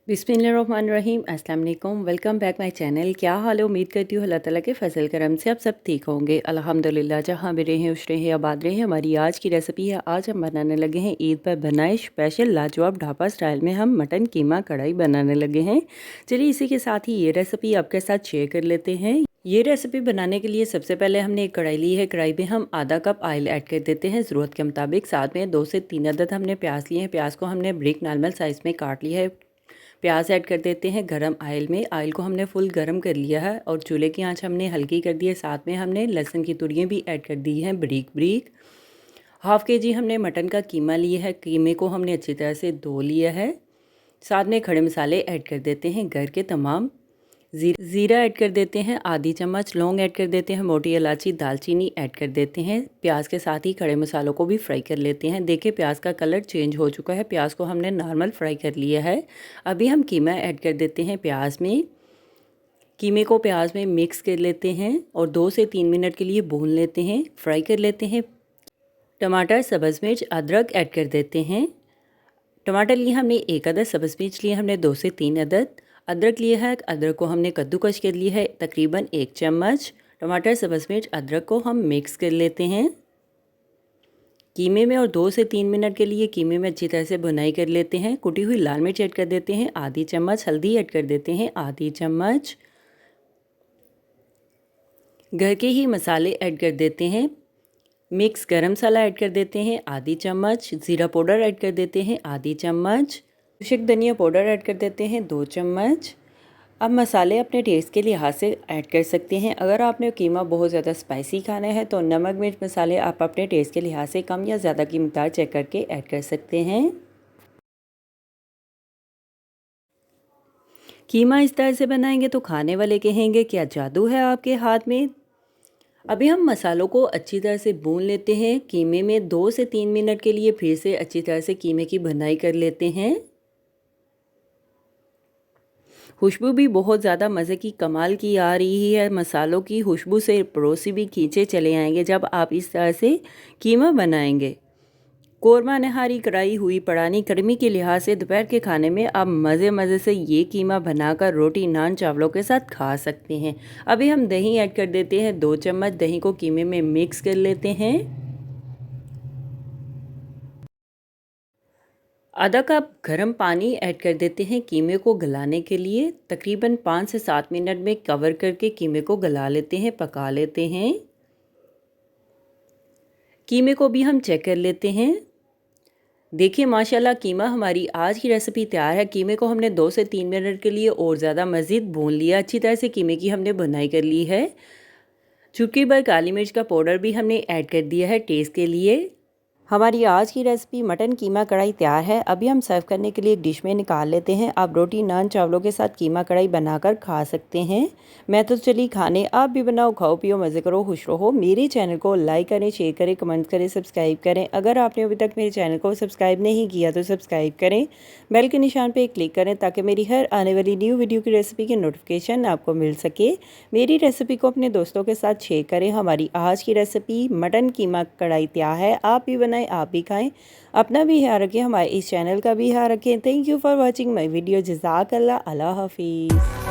बिस्मिल्लाहिर्रहमानिर्रहीम, अस्सलाम वालेकुम। Welcome back my channel. क्या हाल है? उम्मीद करती हूँ अल्लाह ताला के फजल करम से आप सब ठीक होंगे। अल्हम्दुलिल्लाह, जहाँ भी रहें खुश रहें आबाद रहें। हमारी आज की रेसिपी है, आज हम बनाने लगे हैं ईद पर बनाए स्पेशल लाजवाब ढाबा स्टाइल में हम मटन कीमा कढ़ाई बनाने लगे हैं। चलिए इसी के साथ ही ये रेसिपी आपके साथ शेयर कर लेते हैं। ये रेसिपी बनाने के लिए सबसे पहले हमने एक कढ़ाई ली है। कढ़ाई में हम आधा कप ऑयल ऐड कर देते हैं ज़रूरत के मुताबिक। साथ में 2 से 3 अदद हमने प्याज लिए हैं। प्याज को हमने ब्रिक नॉर्मल साइज़ में काट लिया है। प्याज ऐड कर देते हैं गरम ऑयल में। ऑयल को हमने फुल गरम कर लिया है और चूल्हे की आंच हमने हल्की कर दी है। साथ में हमने लहसुन की तुरियाँ भी ऐड कर दी हैं ब्रीक ब्रीक। हाफ़ केजी हमने मटन का कीमा लिया है। कीमे को हमने अच्छी तरह से धो लिया है। साथ में खड़े मसाले ऐड कर देते हैं घर के तमाम। ज़ीरा ऐड कर देते हैं आधी चम्मच, लौंग ऐड कर देते हैं, मोटी इलायची, दालचीनी ऐड कर देते हैं। प्याज के साथ ही खड़े मसालों को भी फ्राई कर लेते हैं। देखिए प्याज का कलर चेंज हो चुका है। प्याज को हमने नॉर्मल फ्राई कर लिया है। अभी हम कीमा ऐड कर देते हैं प्याज में। कीमे को प्याज में मिक्स कर लेते हैं और 2 से 3 मिनट के लिए भून लेते हैं, फ्राई कर लेते हैं। टमाटर, सब्ज़ मिर्च, अदरक ऐड कर देते हैं। टमाटर लिए हमने 1 अदद, सब्ज़ मिर्च लिए हमने 2 से 3 अदद, अदरक लिया है। अदरक को हमने कद्दूकश कर लिया है तकरीबन 1 चम्मच। टमाटर, सब्ज़ मिर्च, अदरक को हम मिक्स कर लेते हैं कीमे में और 2 से 3 मिनट के लिए कीमे में अच्छी तरह से भुनाई कर लेते हैं। कुटी हुई लाल मिर्च ऐड कर देते हैं आधी चम्मच, हल्दी ऐड कर देते हैं आधी चम्मच, घर के ही मसाले ऐड कर देते हैं। मिक्स गरम मसाला ऐड कर देते हैं आधी चम्मच, ज़ीरा पाउडर ऐड कर देते हैं आधी चम्मच, कुशक धनिया पाउडर ऐड कर देते हैं 2 चम्मच। अब मसाले अपने टेस्ट के लिहाज से ऐड कर सकते हैं। अगर आपने कीमा बहुत ज़्यादा स्पाइसी खाना है तो नमक मिर्च मसाले आप अपने टेस्ट के लिहाज से कम या ज़्यादा की मिक़दार चेक करके ऐड कर सकते हैं। कीमा इस तरह से बनाएंगे तो खाने वाले कहेंगे क्या जादू है आपके हाथ में। अभी हम मसालों को अच्छी तरह से भून लेते हैं। कीमे में 2 से 3 मिनट के लिए फिर से अच्छी तरह से कीमे की भुनाई कर लेते हैं। खुशबू भी बहुत ज़्यादा मज़े की कमाल की आ रही है। मसालों की खुशबू से पड़ोसी भी खींचे चले आएंगे जब आप इस तरह से कीमा बनाएंगे। कोरमा नहारी कराई हुई पड़ानी गर्मी के लिहाज से दोपहर के खाने में आप मज़े मज़े से ये कीमा बनाकर रोटी नान चावलों के साथ खा सकते हैं। अभी हम दही ऐड कर देते हैं 2 चम्मच। दही को कीमे में मिक्स कर लेते हैं। आधा कप गर्म पानी ऐड कर देते हैं कीमे को गलाने के लिए। तकरीबन 5 से 7 मिनट में कवर करके कीमे को गला लेते हैं, पका लेते हैं। कीमे को भी हम चेक कर लेते हैं। देखिए माशाल्लाह कीमा हमारी आज की रेसिपी तैयार है। कीमे को हमने 2 से 3 मिनट के लिए और ज़्यादा मज़ीद भून लिया। अच्छी तरह से कीमे की हमने भुनाई कर ली है। चुटकी भर काली मिर्च का पाउडर भी हमने ऐड कर दिया है टेस्ट के लिए। हमारी आज की रेसिपी मटन कीमा कढ़ाई तैयार है। अभी हम सर्व करने के लिए एक डिश में निकाल लेते हैं। आप रोटी नान चावलों के साथ कीमा कढ़ाई बनाकर खा सकते हैं। मैं तो चली खाने, आप भी बनाओ, खाओ पियो, मज़े करो, खुश रहो। मेरे चैनल को लाइक करें, शेयर करें, कमेंट करें, सब्सक्राइब करें। अगर आपने अभी तक मेरे चैनल को सब्सक्राइब नहीं किया तो सब्सक्राइब करें, बेल के निशान पर क्लिक करें ताकि मेरी हर आने वाली न्यू वीडियो की रेसिपी की नोटिफिकेशन आपको मिल सके। मेरी रेसिपी को अपने दोस्तों के साथ शेयर करें। हमारी आज की रेसिपी मटन कीमा कढ़ाई तैयार है। आप भी बनाएं, आप भी खाएं। अपना भी ख्याल रखें, हमारे इस चैनल का भी ख्याल रखें। Thank you for watching my video. जज़ाकल्लाह। अल्लाह हाफिज़।